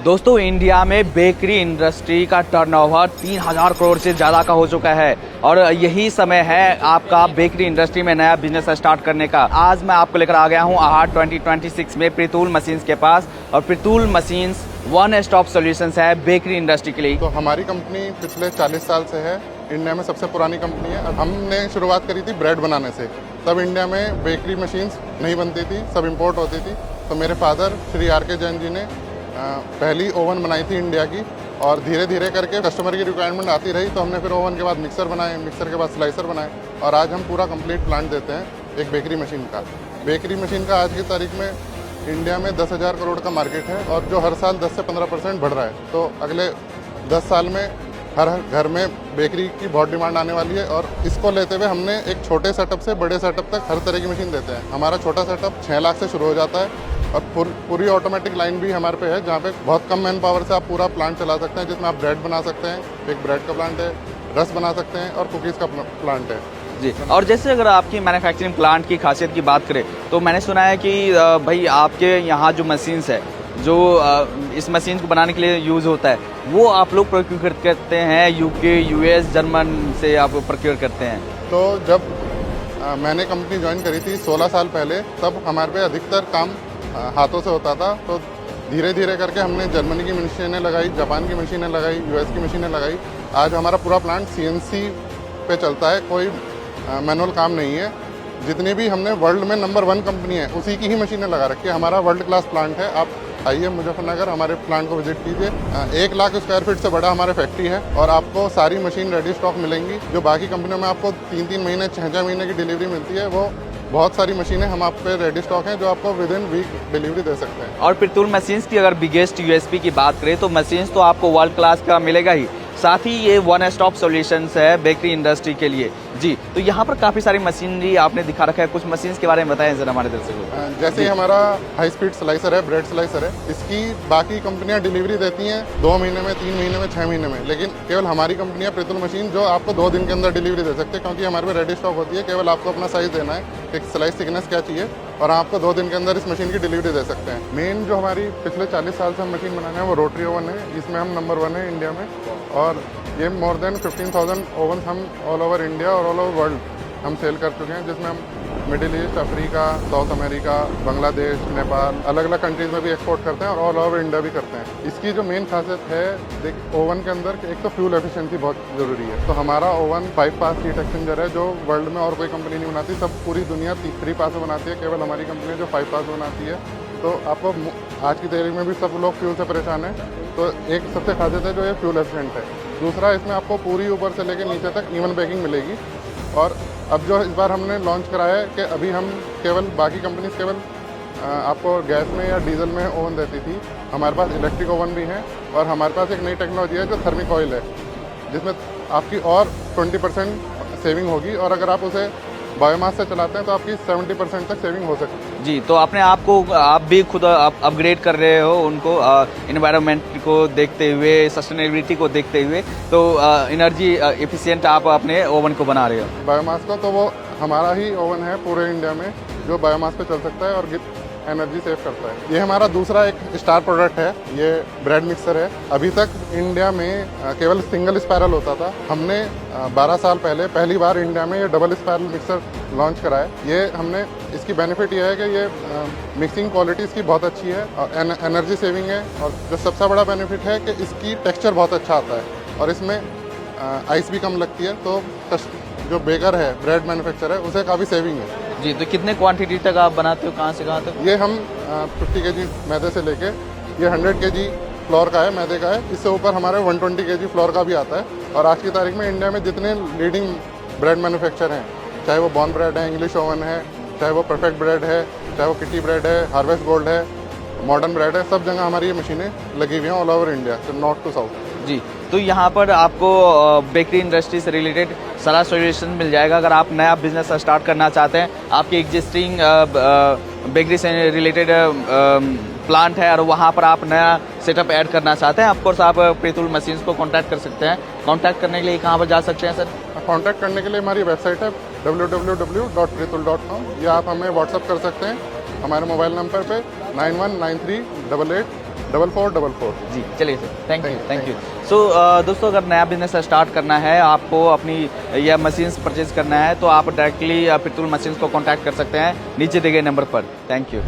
दोस्तों इंडिया में bakery industry का टर्नओवर 3000 करोड़ से ज़्यादा का हो चुका है और यही समय है आपका बेकरी इंडस्ट्री में नया बिजनेस स्टार्ट करने का। आज मैं आपको लेकर आ गया हूँ आहार 2026 में प्रितुल मशीन्स के पास। और Pritul machines one stop solutions है बेकरी इंडस्ट्री के लिए। तो हमारी कंपनी पिछले 40 साल से है, इंडिया में सबसे पुरानी कंपनी है। हमने शुरुआत करी थी ब्रेड बनाने से। तब इंडिया में बेकरी मशीन्स नहीं बनती थी, सब इंपोर्ट होती थी। तो मेरे फादर श्री आर के जैन जी ने पहली ओवन बनाई थी इंडिया की, और धीरे धीरे करके कस्टमर की रिक्वायरमेंट आती रही तो हमने फिर ओवन के बाद मिक्सर बनाए, मिक्सर के बाद स्लाइसर बनाए, और आज हम पूरा कंप्लीट प्लांट देते हैं एक बेकरी मशीन का। बेकरी मशीन का आज की तारीख में इंडिया में 10,000 करोड़ का मार्केट है, और जो हर साल 10 से 15% बढ़ रहा है। तो अगले 10 साल में हर घर में बेकरी की बहुत डिमांड आने वाली है। और इसको लेते हुए हमने एक छोटे सेटअप से बड़े सेटअप तक हर तरह की मशीन देते हैं। हमारा छोटा सेटअप 6 लाख से शुरू हो जाता है, और पूरी ऑटोमेटिक लाइन भी हमारे पे है, जहाँ पे बहुत कम मैन पावर से आप पूरा प्लांट चला सकते हैं, जिसमें आप ब्रेड बना सकते हैं, एक ब्रेड का प्लांट है, रस बना सकते हैं, और कुकीज़ का प्लांट है जी। और जैसे अगर आपकी मैन्युफैक्चरिंग प्लांट की खासियत की बात करें तो मैंने सुना है कि भाई आपके यहाँ जो मशीन्स है, जो इस मशीन को बनाने के लिए यूज़ होता है, वो आप लोग प्रोक्योर करते हैं यूके, यूएस, जर्मन से आप प्रोक्योर करते हैं। तो जब मैंने कंपनी ज्वाइन करी थी 16 साल पहले, तब हमारे पे अधिकतर काम हाथों से होता था। तो धीरे धीरे करके हमने जर्मनी की मशीनें लगाई, जापान की मशीनें लगाई, यूएस की मशीनें लगाई। आज हमारा पूरा प्लांट सीएनसी पे चलता है, कोई मैनुअल काम नहीं है। जितनी भी हमने वर्ल्ड में नंबर 1 कंपनी है, उसी की ही मशीनें लगा रखी है। हमारा वर्ल्ड क्लास प्लांट है। आप आइए मुजफ्फरनगर, हमारे प्लांट को विजिट कीजिए। 1 लाख स्क्वायर फीट से बड़ा हमारा फैक्ट्री है, और आपको सारी मशीन रेडी स्टॉक मिलेंगी। जो बाकी कंपनियों में आपको 3-3 महीने 6-6 महीने की डिलीवरी मिलती है, वो बहुत सारी मशीनें हम आप पे रेडी स्टॉक हैं, जो आपको विद इन वीक डिलीवरी दे सकते हैं। और प्रितुल मशीन्स की अगर बिगेस्ट यूएसपी की बात करें तो मशीन्स तो आपको वर्ल्ड क्लास का मिलेगा ही, साथ ही ये वन स्टॉप सॉल्यूशंस है बेकरी इंडस्ट्री के लिए जी। तो यहाँ पर काफ़ी सारी मशीनरी आपने दिखा रखा है, कुछ मशीन्स के बारे में बताएं जरा हमारे दर्शकों को। जैसे हमारा हाई स्पीड स्लाइसर है, ब्रेड स्लाइसर है। इसकी बाकी कंपनियां डिलीवरी देती हैं 2 महीने में, 3 महीने में, 6 महीने में, लेकिन केवल हमारी कंपनियां प्रितुल मशीन जो आपको 2 दिन के अंदर डिलीवरी दे सकते हैं, क्योंकि हमारे पे रेडी स्टॉक होती है। केवल आपको अपना साइज़ देना है, एक स्लाइस थिकनेस क्या चाहिए, और आपको 2 दिन के अंदर इस मशीन की डिलीवरी दे सकते हैं। मेन जो हमारी पिछले 40 साल से हम मशीन बनाए हैं वो रोटरी ओवन है, जिसमें हम नंबर 1 है इंडिया में। और ये मोर देन 15,000 ओवन हम ऑल ओवर इंडिया और ऑल ओवर वर्ल्ड हम सेल कर चुके हैं, जिसमें हम middle east, Africa, south America, Bangladesh, Nepal, अलग अलग कंट्रीज़ में भी एक्सपोर्ट करते हैं, और ऑल ओवर इंडिया भी करते हैं। इसकी जो मेन खासियत है, देख ओवन के अंदर एक तो फ्यूल एफिशिएंसी बहुत ज़रूरी है। तो हमारा ओवन 5 पास हीट एक्सचेंजर है, जो वर्ल्ड में और कोई कंपनी नहीं बनाती। सब पूरी दुनिया 3 पास में बनाती है, केवल हमारी कंपनी है जो 5 पास बनाती है। तो आपको आज की तारीख में भी सब लोग फ्यूल से परेशान हैं, तो एक सबसे खासियत है जो ये फ्यूल एफिशिएंट है। दूसरा, इसमें आपको पूरी ऊपर से लेकर नीचे तक इवन बेकिंग मिलेगी। और अब जो इस बार हमने लॉन्च कराया है कि अभी हम केवल, बाकी कंपनीज केवल आपको गैस में या डीजल में ओवन देती थी, हमारे पास इलेक्ट्रिक ओवन भी है। और हमारे पास एक नई टेक्नोलॉजी है जो थर्मिक ऑयल है, जिसमें आपकी और 20% सेविंग होगी, और अगर आप उसे बायोमास से चलाते हैं तो आपकी 70% तक सेविंग हो सकती है जी। तो अपने आप को आप भी खुद अपग्रेड कर रहे हो उनको, इन्वायरमेंट को देखते हुए, सस्टेनेबिलिटी को देखते हुए, तो एनर्जी एफिशिएंट आप अपने ओवन को बना रहे हो बायोमास को। तो वो हमारा ही ओवन है पूरे इंडिया में जो बायोमास पे चल सकता है और एनर्जी सेव करता है। ये हमारा दूसरा एक स्टार प्रोडक्ट है, ये ब्रेड मिक्सर है। अभी तक इंडिया में केवल सिंगल स्पायरल होता था। हमने 12 साल पहले पहली बार इंडिया में ये डबल स्पायरल मिक्सर लॉन्च कराया। ये हमने, इसकी बेनिफिट ये है कि ये मिक्सिंग क्वालिटी इसकी बहुत अच्छी है, और एनर्जी सेविंग है। और जो सबसे बड़ा बेनिफिट है कि इसकी टेक्सचर बहुत अच्छा आता है, और इसमें आइस भी कम लगती है। तो जो बेकर है, ब्रेड मैन्युफैक्चरर है, उसे काफ़ी सेविंग है जी। तो कितने क्वांटिटी तक आप बनाते हो, कहाँ से कहाँ तक? ये हम 50 kg मैदे से लेके, ये 100 kg फ्लोर का है, मैदे का है। इससे ऊपर हमारे 120 kg फ्लोर का भी आता है। और आज की तारीख में इंडिया में जितने लीडिंग ब्रेड मैन्युफैक्चर हैं, चाहे वो बॉर्न ब्रेड है, इंग्लिश ओवन है, चाहे वो परफेक्ट ब्रेड है, चाहे वो किटी ब्रेड है, हार्वेस्ट गोल्ड है, मॉडर्न ब्रेड है, सब जगह हमारी ये मशीनें लगी हुई हैं ऑल ओवर इंडिया से नॉर्थ टू साउथ जी। तो यहाँ पर आपको बेकरी इंडस्ट्री से रिलेटेड सारा सॉल्यूशन मिल जाएगा। अगर आप नया बिजनेस स्टार्ट करना चाहते हैं, आपकी एग्जिस्टिंग बेकरी से रिलेटेड प्लांट है और वहाँ पर आप नया सेटअप ऐड करना चाहते हैं, ऑफकोर्स आप प्रितुल मशीन्स को कांटेक्ट कर सकते हैं। कांटेक्ट करने के लिए कहाँ पर जा सकते हैं सर? कांटेक्ट करने के लिए हमारी वेबसाइट है www.pritul.com, या आप हमें व्हाट्सअप कर सकते हैं हमारे मोबाइल नंबर पे 919388 4444। जी चलिए sir, thank you Thank thank you. You. So दोस्तों, अगर नया बिजनेस स्टार्ट करना है, आपको अपनी यह मशीन्स परचेज करना है, तो आप डायरेक्टली पितुल मशीन्स को कांटेक्ट कर सकते हैं नीचे दिए गए नंबर पर। Thank you.